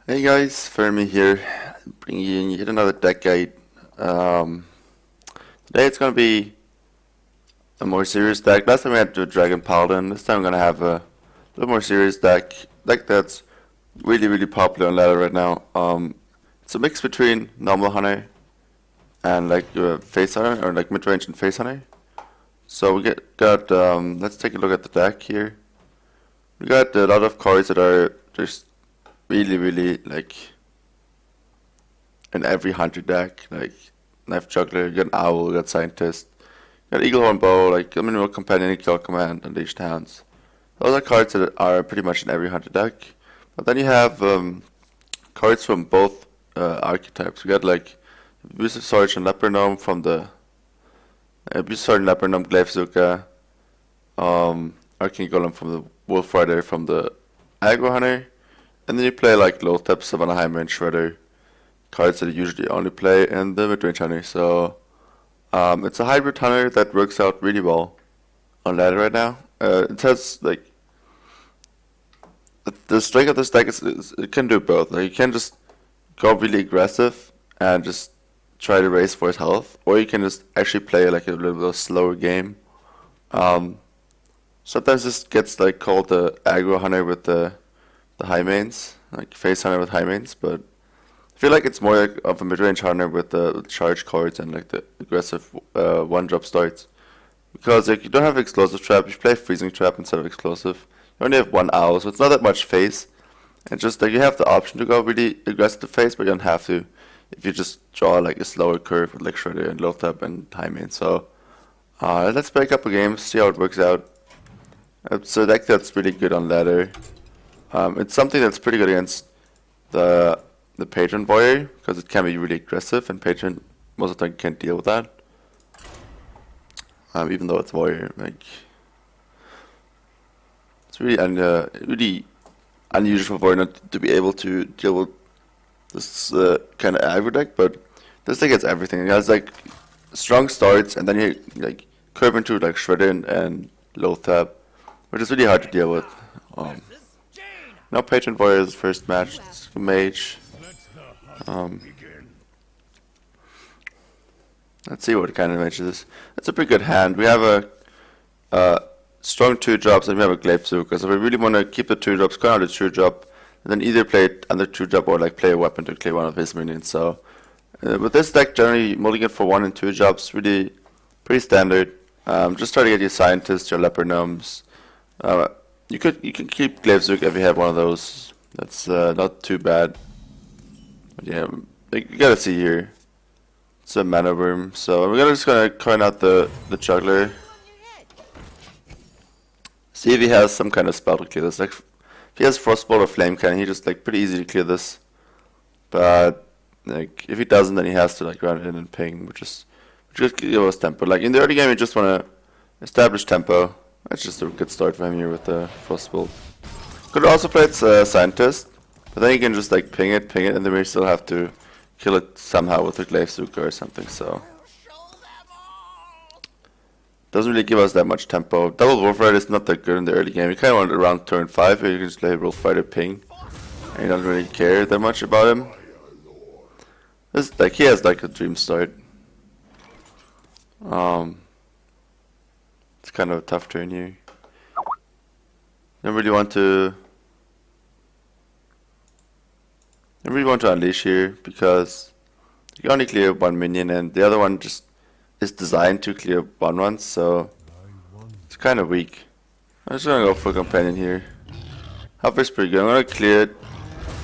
Hey guys, Faramir here, bringing you yet another deck guide. Um, Today it's gonna be a more serious deck. Last time we had the Dragon Paladin. This time I'm gonna have a little more serious deck that's really popular on ladder right now. It's a mix between normal hunter and like face hunter, or like mid range and face hunter. So we got let's take a look at the deck here. We got a lot of cards that are just really like in every hunter deck, like Knife Juggler, you got an Owl, you got Scientist, you got Eaglehorn Bow, like Minimal Companion, Kill Command, Unleashed Hounds. Those are cards that are pretty much in every hunter deck. But then you have cards from both archetypes. We got like Abusive Sarge and Leper Gnome from the Abusive Sarge and Leper Gnome, Glaive Arcane Golem from the Wolf Rider from the Aggro Hunter, and then you play like Lothep, Savannah Heimer, and Shredder, cards that you usually only play in the mid-range hunter. So it's a hybrid hunter that works out really well on ladder right now. It has like the strength of this deck is it can do both. Like you can just go really aggressive and just try to race for his health, or you can just actually play like a little bit of slower game. Um, Sometimes this gets like called the aggro hunter with the high mains, like face hunter with high mains, but I feel like it's more like of a mid-range hunter with charge cards and like the aggressive one-drop starts. Because like you don't have explosive trap, you play freezing trap instead of explosive. You only have one owl, so it's not that much face. And just like you have the option to go really aggressive face, but you don't have to if you just draw like a slower curve with like Shredder and Lothap and high main. So let's play a couple games, see how it works out. It's a deck that's really good on ladder. It's something that's pretty good against the the Patron Warrior, because it can be really aggressive, and Patron most of the time can't deal with that. Even though it's Warrior, like it's really unusual for Warrior not to be able to deal with this kind of aggro deck. But this deck has everything. It has like strong starts, and then you like curve into like Shredder and Lothap, which is really hard to deal with. Um, Now Patron Warrior's first match, it's a mage. Um, let's see what kind of mage this is. It's a pretty good hand. We have a strong 2-drops and we have a Glaive Zuka. So we really want to keep the 2-drops, go out the 2-drop, and then either play it under 2-drop or like play a weapon to clear one of his minions. So with this deck, generally mulligan for 1 and 2 drops, really pretty standard. Just try to get your Scientists, your Leper Gnomes. You can keep Glaive Zuka if you have one of those. That's not too bad. But yeah, you gotta see here. It's a mana worm, so we're just gonna coin out the juggler. See if he has some kind of spell to clear this. Like if he has Frostbolt or Flame Cannon, he just like pretty easy to clear this. But like if he doesn't, then he has to like run it in and ping, which just give us tempo. Like in the early game, you just wanna establish tempo. That's just a good start for him here with the Frostbolt. Could also play its Scientist, but then you can just like ping it, and then we still have to kill it somehow with a Glaive Zuka or something, so. Doesn't really give us that much tempo. Double Wolf Rider is not that good in the early game. You kinda want it around turn 5 where you can just play Wolf Rider ping. And you don't really care that much about him. This like he has like a dream start. It's kind of a tough turn here. Don't really want to unleash here because you can only clear one minion and the other one just is designed to clear one once, so it's kind of weak. I'm just gonna go for companion here. Hover's pretty good. I'm gonna clear it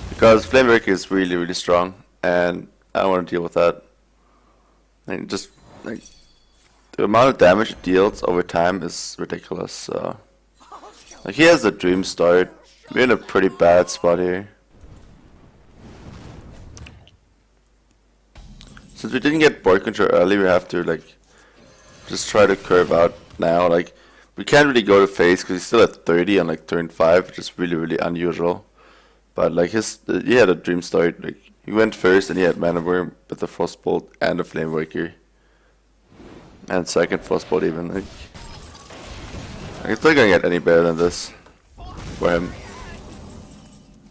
because Flame Breaker is really strong and I don't want to deal with that. And just like the amount of damage it deals over time is ridiculous. So like he has a dream start. We're in a pretty bad spot here. Since we didn't get board control early, we have to like just try to curve out now. Like we can't really go to face because he's still at 30 on like turn 5, which is really unusual. But like he had a dream start. Like he went first and he had Mana Worm with the Frostbolt and the Flame Waker. And second Frostbolt even. Like it's not gonna get any better than this for him.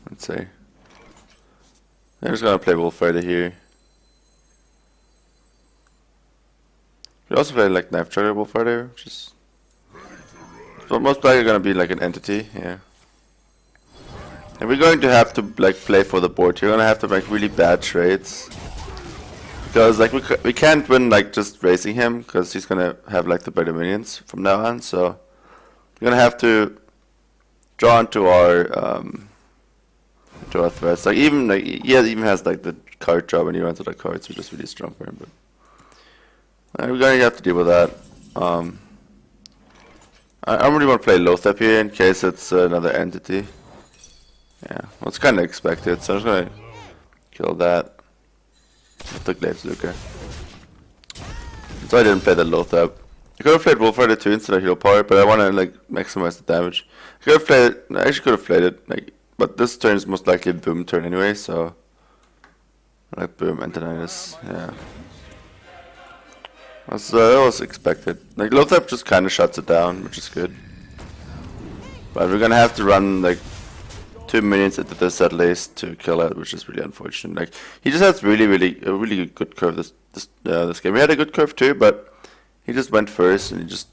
Let's say. I'm just gonna play Wolf Rider here. We also play like Knife Chugger Wolf Rider, which is most likely gonna be like an entity, yeah. And we're going to have to like play for the board. You're gonna have to make really bad trades because like we can't win like just racing him because he's gonna have like the better minions from now on. So we're gonna have to draw into our threats. Like even like he even has like the card draw when he runs out of cards, which is really strong for him. But we're gonna have to deal with that. I don't really want to play Lothep here in case it's another entity. Yeah, well, it's kind of expected, so I'm just gonna kill that with the Glaive Luca. So I didn't play the Lothep. I could have played Wolf Rider 2 instead of Hero Power, but I want to like maximize the damage. I could have played it. I actually could have played it, like, but this turn is most likely a boom turn anyway, so like boom Antonius. Yeah, that was expected. Like Lothep just kind of shuts it down, which is good. But we're gonna have to run like 2 minions into this at least to kill it, which is really unfortunate. Like he just has a really good curve this game. He had a good curve too, but he just went first and he just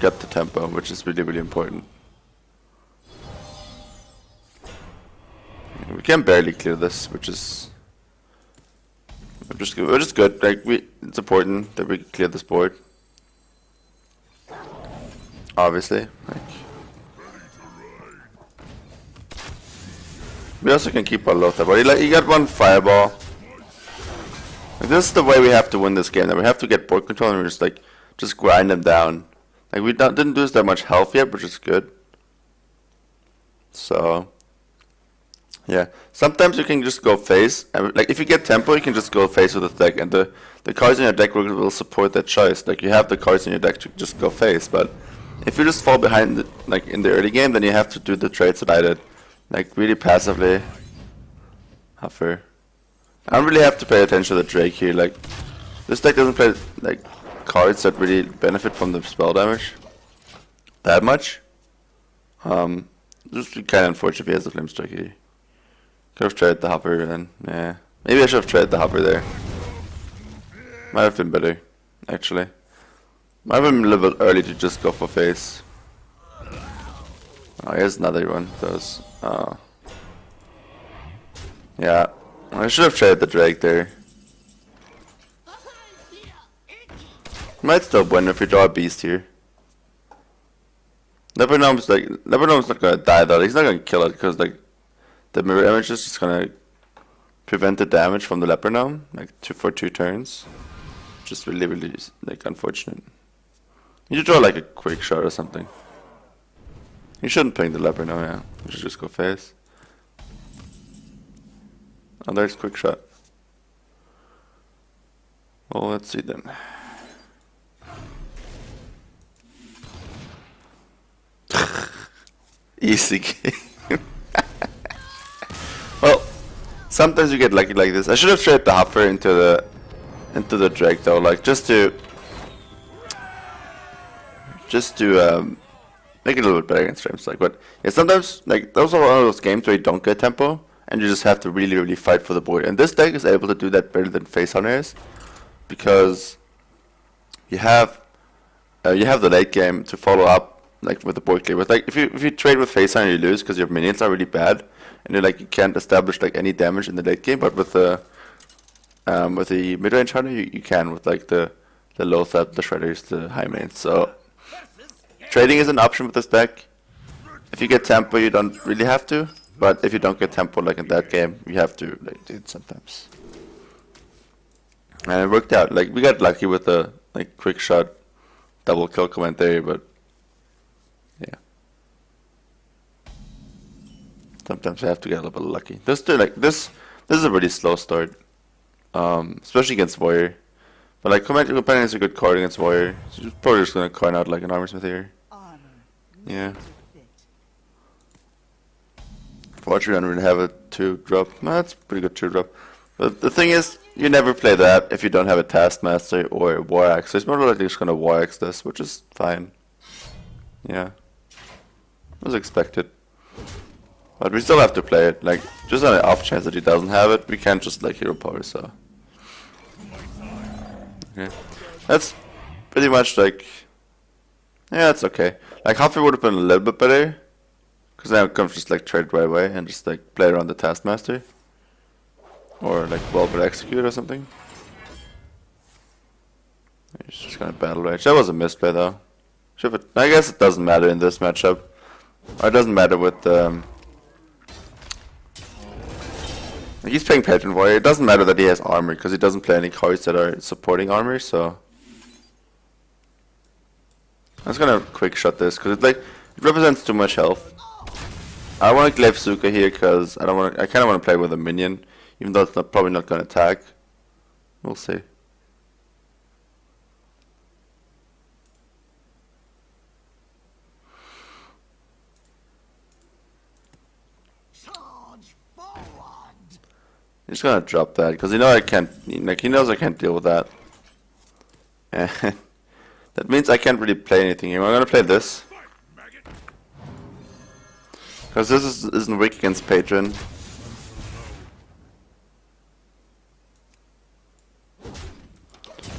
got the tempo, which is really important. We can barely clear this, which is just good. Like it's important that we clear this board. Obviously, like. We also can keep our Lothar, but he got one fireball. Like, this is the way we have to win this game. That we have to get board control and we just grind them down. Like we didn't lose that much health yet, which is good. So yeah, sometimes you can just go face. And, like if you get tempo, you can just go face with the deck, and the cards in your deck will support that choice. Like you have the cards in your deck to just go face, but if you just fall behind, like in the early game, then you have to do the trades that I did. Like really passively. Huffer. I don't really have to pay attention to the Drake here. Like this deck doesn't play like cards that really benefit from the spell damage that much. Just kind of unfortunate if he has a Flame Strike here. Could have tried the Hopper then. Yeah, maybe I should have tried the Hopper there. Might have been better, actually. Might have been a little bit early to just go for face. Oh, here's another one. Those. Yeah, I should have tried the Drake there. Might still win if we draw a beast here. Lepernome's not gonna die though. He's not gonna kill it because like the mirror image is just gonna prevent the damage from the Lepernome like for 2 turns. Just really like unfortunate. You should draw like a quick shot or something. You shouldn't ping the Lepernome, yeah. You should just go face. Oh, there's quick shot. Well, let's see then. Easy game. Well, sometimes you get lucky like this. I should have traded the Hopper into the Drake though, like just to make it a little bit better against frames. Like, but yeah, sometimes like those are one of those games where you don't get tempo and you just have to really fight for the board. And this deck is able to do that better than Face Hunter is, because you have the late game to follow up like with the board clear. With like if you trade with Face Hunter, you lose because your minions are really bad and you can't establish like any damage in the late game. But with the mid range hunter, you can with like the low threat, the shredders, the high minions. So trading is an option with this deck. If you get tempo, you don't really have to. But if you don't get tempo, like in that game, you have to like do it sometimes. And it worked out. Like we got lucky with the like quick shot, double kill command there, but yeah. Sometimes you have to get a little bit lucky. This is a really slow start, especially against Warrior. But like Companion is a good card against Warrior. So you're probably just gonna coin out like an Armorsmith here. Yeah. Fortunately, I don't really have a 2-drop. No, that's a pretty good 2-drop. But the thing is, you never play that if you don't have a Taskmaster or a War Axe. So it's more likely just gonna War Axe this, which is fine. Yeah. It was expected. But we still have to play it. Like, Just on the off chance that he doesn't have it, we can't just like hero power, so. Okay. That's pretty much like, yeah, it's okay. Like Humphrey would have been a little bit better, because now it comes just like trade right away and just like play around the Taskmaster. Or like Volver Execute or something. He's just gonna battle rage. That was a misplay though. I guess it doesn't matter in this matchup. Or it doesn't matter with he's playing Patron Warrior. It doesn't matter that he has armor because he doesn't play any cards that are supporting armor. So I'm just gonna quick shot this because it represents too much health. I want to Glaive Suka here because I kind of want to play with a minion, even though it's probably not gonna attack. We'll see. He's gonna drop that because I can't. Like he knows I can't deal with that, and that means I can't really play anything here. I'm gonna play this because this isn't weak against Patron.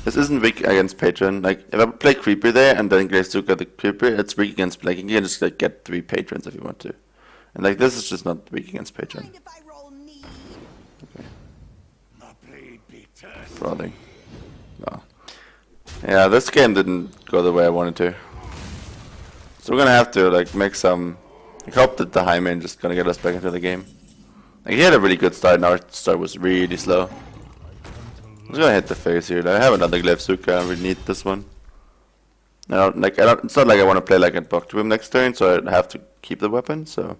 This isn't weak against Patron. Like if I play Creeper there and then Gleizuka the Creeper, it's weak against. Like you can just like get 3 Patrons if you want to, and like this is just not weak against Patron. Frothing. No. Yeah, this game didn't go the way I wanted to. So we're gonna have to like make some. I hope that the high main just gonna get us back into the game. Like he had a really good start, and our start was really slow. I'm just gonna hit the face here. I have another Glaive Suka. I really need this one. It's not like I want to play like a Buck to him next turn, so I have to keep the weapon. So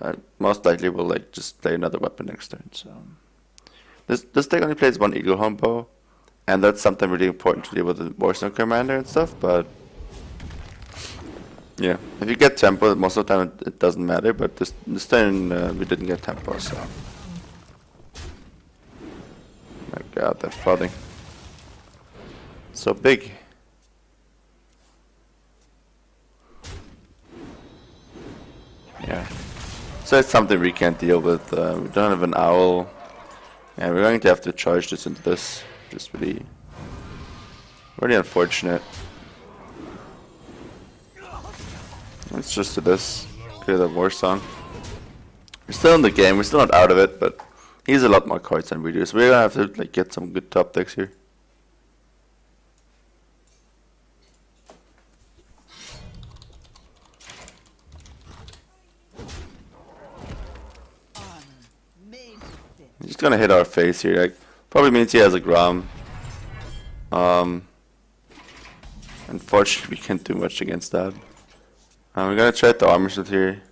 I most likely will like just play another weapon next turn. So. This deck only plays 1 Eagle Horn Bow, and that's something really important to deal with the Warzone Commander and stuff, but yeah, if you get tempo, most of the time it doesn't matter, but this turn we didn't get tempo, so. My god, that flooding. So big. Yeah. So it's something we can't deal with. We don't have an owl. Yeah, we're going to have to charge this into this. Just really unfortunate. Let's just do this. Clear the war song. We're still in the game. We're still not out of it, but he has a lot more cards than we do. So we're gonna have to like get some good top decks here. He's just gonna hit our face here. Like, probably means he has a Grom. Unfortunately, we can't do much against that. We're gonna try to armor shield here.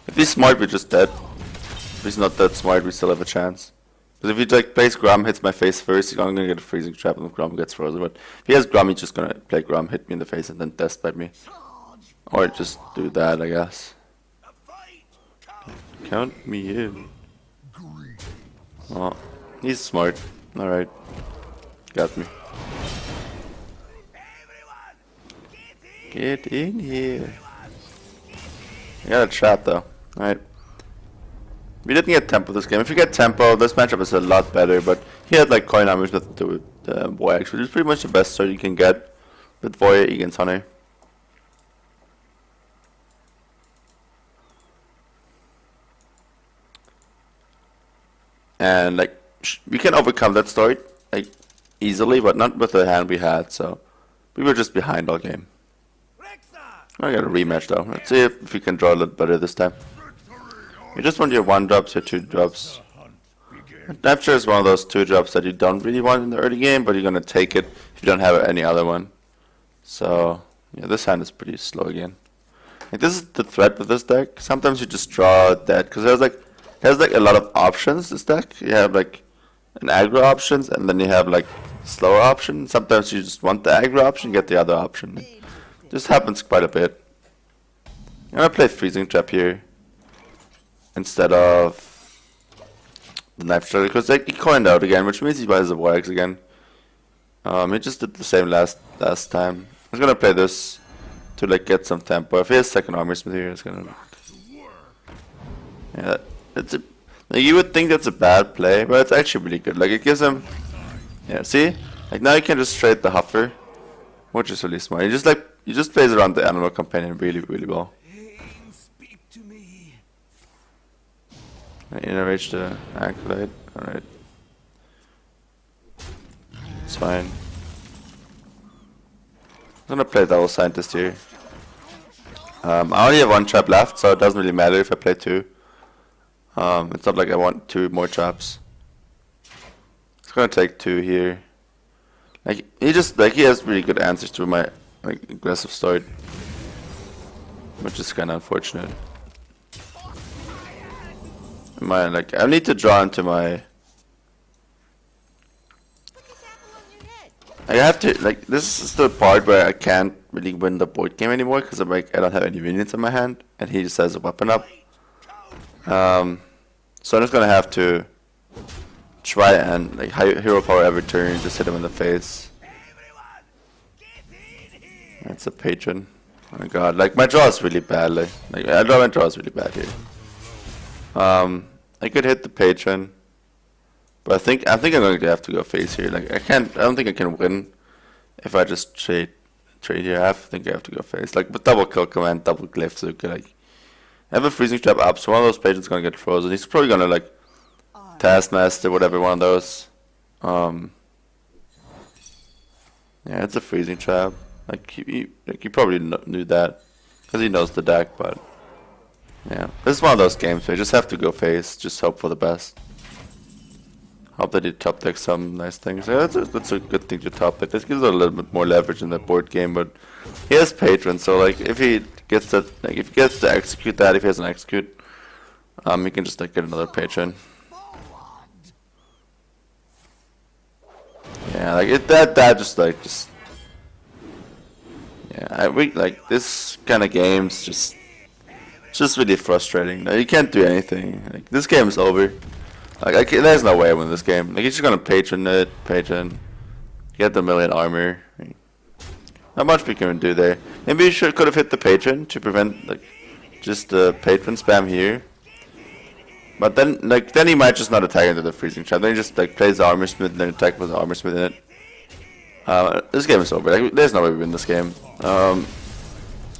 If he's smart, we're just dead. If he's not that smart, we still have a chance. Because if he like plays Grom, hits my face first, I'm gonna get a freezing trap and Grom gets frozen. But if he has Grom, he's just gonna play Grom, hit me in the face, and then death bite me. Or just do that, I guess. Count me in. Oh, he's smart. Alright. Got me. Get in here. I got a trap though. Alright. We didn't get tempo this game. If you get tempo, this matchup is a lot better, but he had like coin armors nothing to do with Voyage, which is pretty much the best start you can get with Voyage against Hunter. And like we can overcome that start like easily, but not with the hand we had. So we were just behind all game. I got a rematch though. Let's see if we can draw a little better this time. You just want your 1-drops, your 2-drops. Rapture is one of those 2-drops that you don't really want in the early game, but you're gonna take it if you don't have any other one. So yeah, this hand is pretty slow again. Like this is the threat with this deck. Sometimes you just draw that because it has like a lot of options. This deck, you have like an aggro options, and then you have like slower option. Sometimes you just want the aggro option, get the other option. This happens quite a bit. I'm gonna play freezing trap here instead of the knife struggle because like he coined out again, which means he buys the Warx again. He just did the same last time. I was gonna play this to like get some tempo. If he has second armor smith here, it's gonna. Yeah, it's a. Like, you would think that's a bad play, but it's actually really good. Like it gives him. Yeah, see, like now you can just trade the Huffer, which is really smart. He just plays around the animal companion really well. Innervage the Acolyte. Alright. It's fine. I'm gonna play Double Scientist here. I only have one trap left, so it doesn't really matter if I play two. It's not like I want two more traps. It's gonna take two here. Like he has really good answers to my like aggressive start, which is kind of unfortunate. I need to draw into my. I have to this is the part where I can't really win the board game anymore because I don't have any minions in my hand and he just has a weapon up. So I'm just gonna have to try and hero power every turn, just hit him in the face. That's a patron. Oh my god, like my draw is really bad. My draw is really bad here. I could hit the patron, but I think I'm going to have to go face here. Like I don't think I can win if I just trade here. I think I have to go face. Like with double kill command, double glyph, so like I have a freezing trap up, so one of those patrons is gonna get frozen. He's probably gonna like Taskmaster, whatever one of those. Yeah, it's a freezing trap. Like he probably knew that because he knows the deck, but. Yeah, this is one of those games where you just have to go face, just hope for the best. Hope that he top decks some nice things. Yeah, that's a good thing to top deck. This gives it a little bit more leverage in the board game, but he has patron, so like if he gets to execute that, if he has an execute, he can just like get another patron. Yeah, like that just yeah, like this kind of games just. It's just really frustrating. Like, you can't do anything. Like this game is over. Like there's no way I win this game. Like he's just gonna patron, get the million armor. Not much we can do there. Maybe you could have hit the patron to prevent like just the patron spam here. But then he might just not attack into the freezing trap. Then he just like plays the armor smith and then attack with the armor smith in it. This game is over. Like, there's no way we win this game.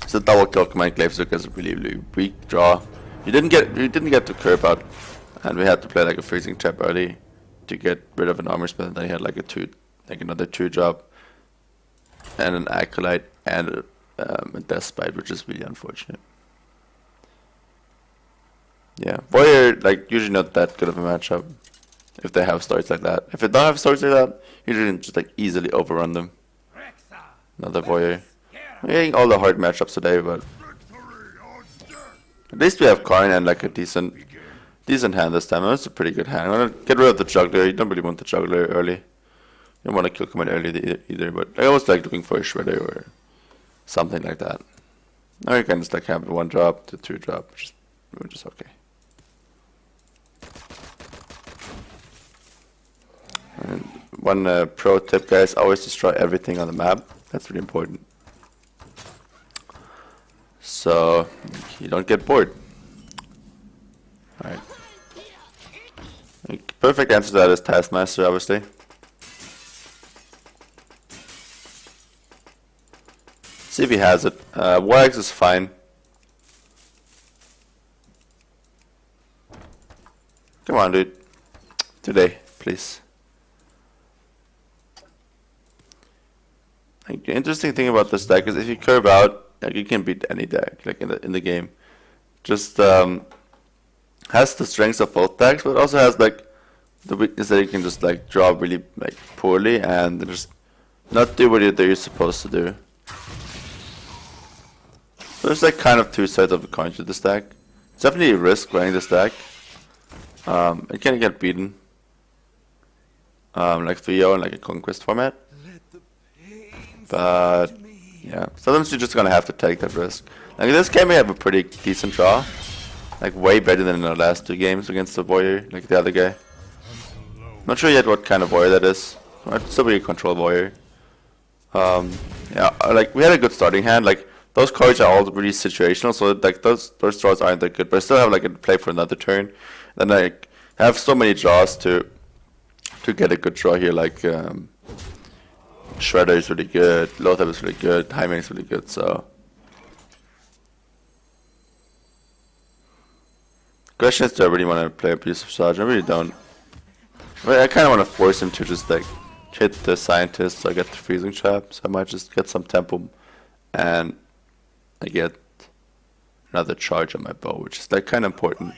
So double kill command Glavesuk is a really weak draw. We didn't get to curve out, and we had to play like a freezing trap early to get rid of an armor smith. And then he had like another 2-drop, and an Acolyte and a Death Spite, which is really unfortunate. Yeah, Warrior usually not that good of a matchup if they have starts like that. If they don't have starts like that, you can just easily overrun them. Another Warrior. We're getting all the hard matchups today, but at least we have Karn and like a decent hand this time. That's a pretty good hand. I'm gonna get rid of the juggler. You don't really want the juggler early. You don't want to kill command early either, but I always like looking for a shredder or something like that. Now you can just have 1-drop to 2-drop, which is okay. And one pro tip, guys: always destroy everything on the map. That's really important. So you don't get bored. Alright. Perfect answer to that is Taskmaster, obviously. See if he has it. Warx is fine. Come on, dude. Today, please. The interesting thing about this deck is if you curve out, you can beat any deck in the game. Just has the strengths of both decks, but also has the weakness that you can just draw really poorly and just not do what you're supposed to do. So there's kind of two sides of the coin to this deck. It's definitely a risk running this deck. It can get beaten, like 3-0 in a conquest format. But yeah, sometimes you're just gonna have to take that risk. In this game we have a pretty decent draw, way better than in the last 2 games against the Warrior, the other guy. Not sure yet what kind of Warrior that is. Might still be a control Warrior. Yeah, we had a good starting hand. those cards are all really situational, so like those draws aren't that good. But I still have like a play for another turn. Then I have so many draws to get a good draw here. Like Shredder is really good, Lothar is really good, Hymen is really good. So question is, do I really want to play Abusive Charge? I really don't. But I kind of want to force him to just like hit the Scientist so I get the Freezing Trap. So I might just get some tempo and I get another charge on my bow, which is like kind of important.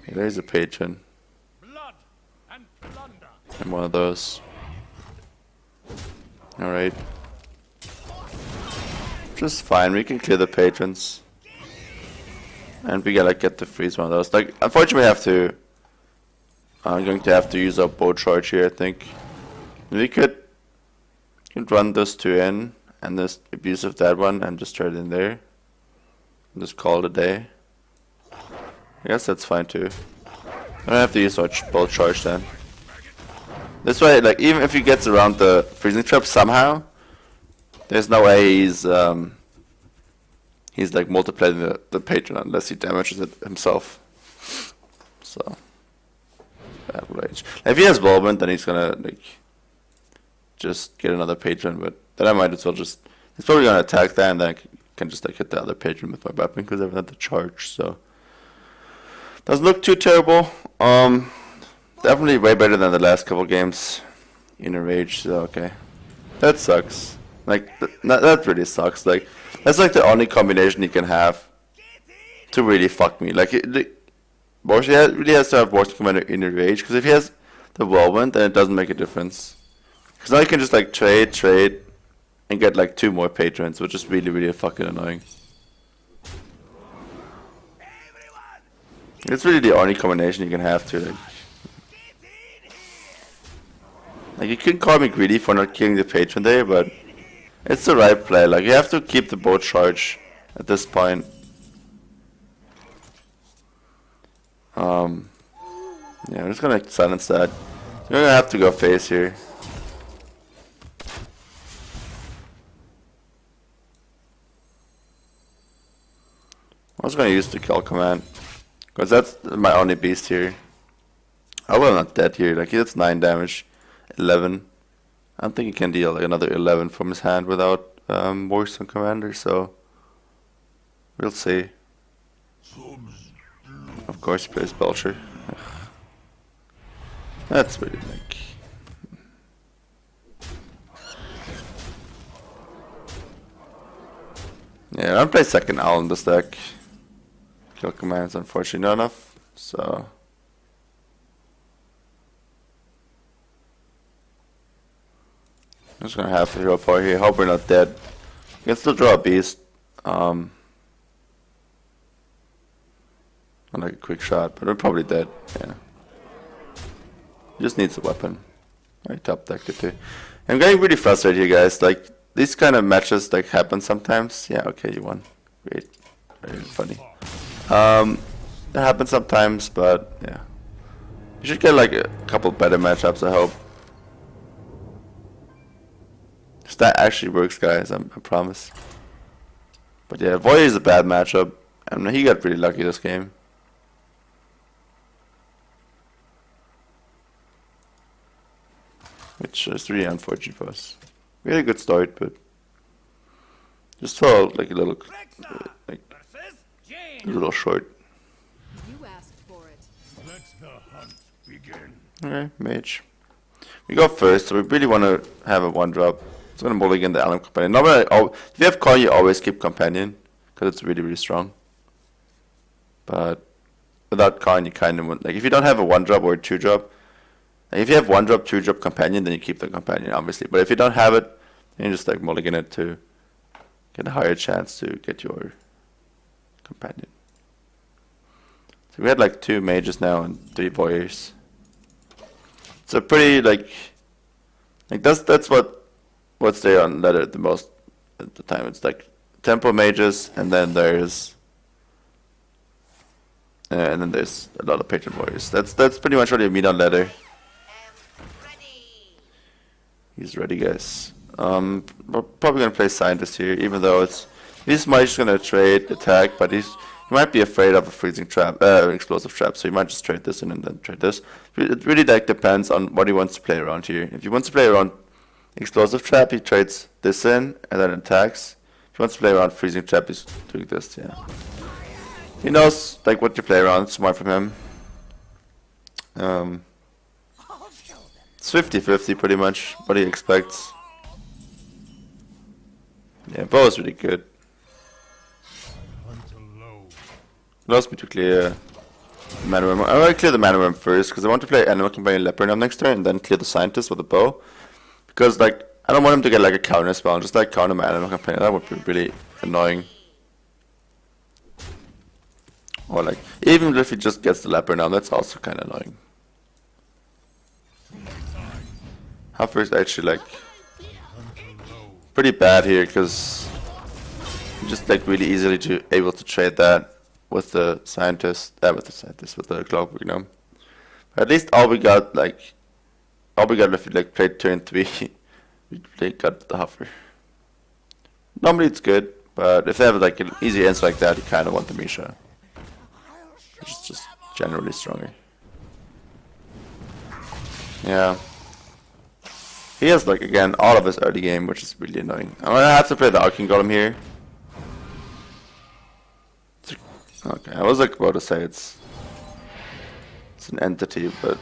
Okay, there's a patron. And one of those. Alright. Just fine, we can clear the patrons. And we gotta get to freeze one of those. Like, unfortunately, I'm going to have to use our bow charge here, I think. We could run those two in, and this abuse of that one, and just try it in there. And just call it a day. I guess that's fine too. I don't have to use our bow charge then. This way, like, even if he gets around the freezing trap somehow, there's no way he's like multiplying the patron unless he damages it himself. So bad rage. If he has Whirlwind, then he's gonna like just get another patron, but then I might as well just, he's probably gonna attack that, and then I can just like hit the other patron with my weapon because I have another charge. So doesn't look too terrible. Definitely way better than the last couple games in a rage. So okay, that sucks. Like that really sucks. Like that's like the only combination he can have to really fuck me. Like Borshi really has to have Borshi Commander in a rage, because if he has the Whirlwind, then it doesn't make a difference. Because now you can just like trade, and get like 2 more patrons, which is really fucking annoying. It's really the only combination you can have to like you can call me greedy for not killing the patron there, but it's the right play. Like you have to keep the bow charge at this point. Yeah, I'm just gonna silence that. You're gonna have to go face here. I was gonna use the kill command, because that's my only beast here. I will not dead here. Like he hits 9 damage, 11. I don't think he can deal like another 11 from his hand without Warstone Commander. So we'll see. Of course, he plays Belcher. Ugh. That's really like. Yeah, I don't play second owl in this deck. Kill commands unfortunately not enough, so I'm just gonna have to hero power here. Hope we're not dead. You can still draw a beast. On like a quick shot, but we're probably dead. Yeah. Just needs a weapon. Alright, top deck it too. I'm getting really frustrated here, guys. Like these kind of matches like happen sometimes. Yeah, okay, you won. Great. Very funny. It happens sometimes, but yeah. You should get like a couple better matchups, I hope. That actually works, guys, I promise. But yeah, Void is a bad matchup, and he got really lucky this game. Which is really unfortunate for us. We had a good start, but just felt like a little short. You asked for it. Let the hunt begin. Okay, mage. We go first, so we really want to have a 1-drop. It's gonna mulligan the Alum Companion. Normally, if you have Coin, you always keep Companion, because it's really strong. But without Coin, you kind of want, like if you don't have a 1-drop or a 2-drop, like if you have 1-drop, 2-drop Companion, then you keep the Companion, obviously. But if you don't have it, then you just like mulligan it to get a higher chance to get your Companion. So we had like 2 mages now and 3 voyeurs. It's a pretty like that's what's there on ladder the most at the time. It's like tempo mages, and then there's a lot of patron warriors. That's pretty much what you meet on ladder. He's ready, guys. We're probably gonna play scientist here, even though it's He's might just gonna trade attack, but he might be afraid of a freezing trap, explosive trap. So he might just trade this in and then trade this. It really like depends on what he wants to play around here. If he wants to play around explosive trap, he trades this in and then attacks. If he wants to play around freezing trap, he's doing this. Yeah, he knows like what to play around. It's smart from him. It's 50-50 pretty much. What he expects. Yeah, bow is really good. Allows me to clear mana room. I want to clear the mana room first because I want to play Animal Companion Leopard on next turn and then clear the Scientist with a bow. Because like I don't want him to get like a counter spell, just like counter my Animal Companion. That would be really annoying. Or like even if he just gets the Leopard now, that's also kind of annoying. Huffer is actually like pretty bad here because just like really easily able to trade that with the Scientist, with the Clockwork Gnome. But at least all we got if we like played turn 3, we got the Huffer. Normally it's good, but if they have like an easy answer like that, you kind of want the Misha, which is just generally stronger. Yeah. He has like again all of his early game, which is really annoying. I'm gonna have to play the Arcane Golem here. Okay, I was like about to say it's an entity, but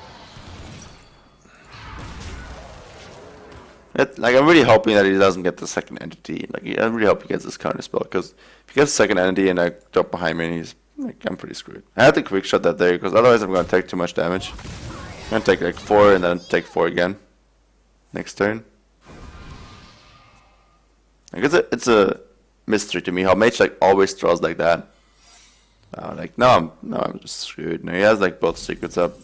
like I'm really hoping that he doesn't get the second entity. Like I really hope he gets this counter spell because if he gets the second entity and I drop behind me, and he's like I'm pretty screwed. I had to quick shot that there because otherwise I'm gonna take too much damage. I'm gonna take like 4 and then take 4 again next turn. Like it's a mystery to me how Mage like always draws like that. Like no, I'm just screwed. No, he has like both secrets up.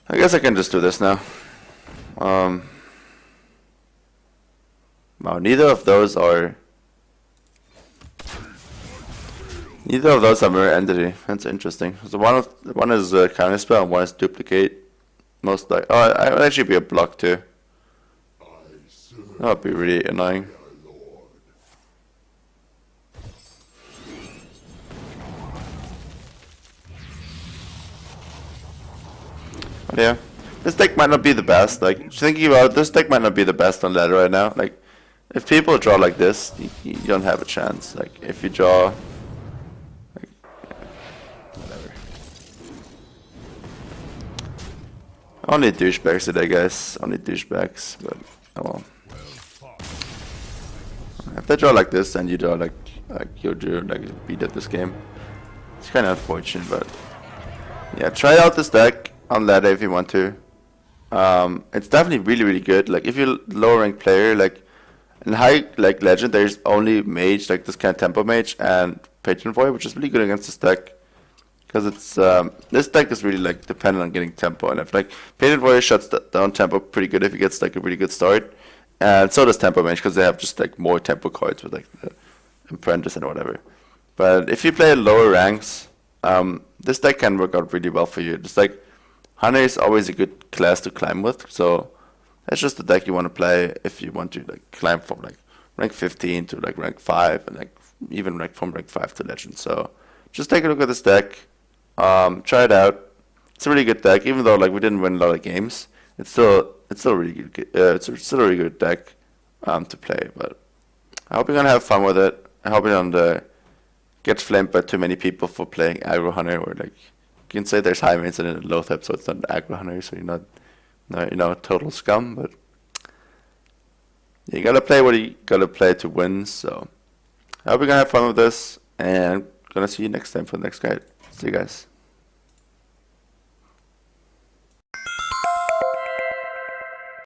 I guess I can just do this now. Wow, neither of those are mirror entity. That's interesting. So one is counter spell and one is duplicate. Most like it would actually be a block too. That would be really annoying. But yeah, this deck might not be the best. Like thinking about it, this deck might not be the best on ladder right now. Like if people draw like this, you don't have a chance. Like if you draw, like, whatever. Only douchebags today, guys. Only douchebags. But oh well. If they draw like this and you draw like you drew like beat at this game, it's kind of unfortunate. But yeah, try out this deck on ladder if you want to. It's definitely really good. Like if you're a lower ranked player, like in high like legend, there's only mage like this kind of tempo mage and patron void, which is really good against this deck because it's this deck is really like dependent on getting tempo, and if like patron void shuts down tempo pretty good if he gets like a really good start, and so does tempo mage because they have just like more tempo cards with like the apprentice and whatever. But if you play lower ranks, this deck can work out really well for you. Just like Hunter is always a good class to climb with, so that's just the deck you want to play if you want to like climb from like rank 15 to like rank 5 and like even like from rank 5 to legend. So just take a look at this deck, try it out. It's a really good deck, even though like we didn't win a lot of games. It's still really good. It's still a really good deck to play. But I hope you're gonna have fun with it. I hope you don't get flamed by too many people for playing aggro hunter, or like you can say there's high mains and low type, so it's not an aggro hunter, so you're not total scum. But you gotta play what you gotta play to win. So I hope you're gonna have fun with this, and gonna see you next time for the next guide. See you guys.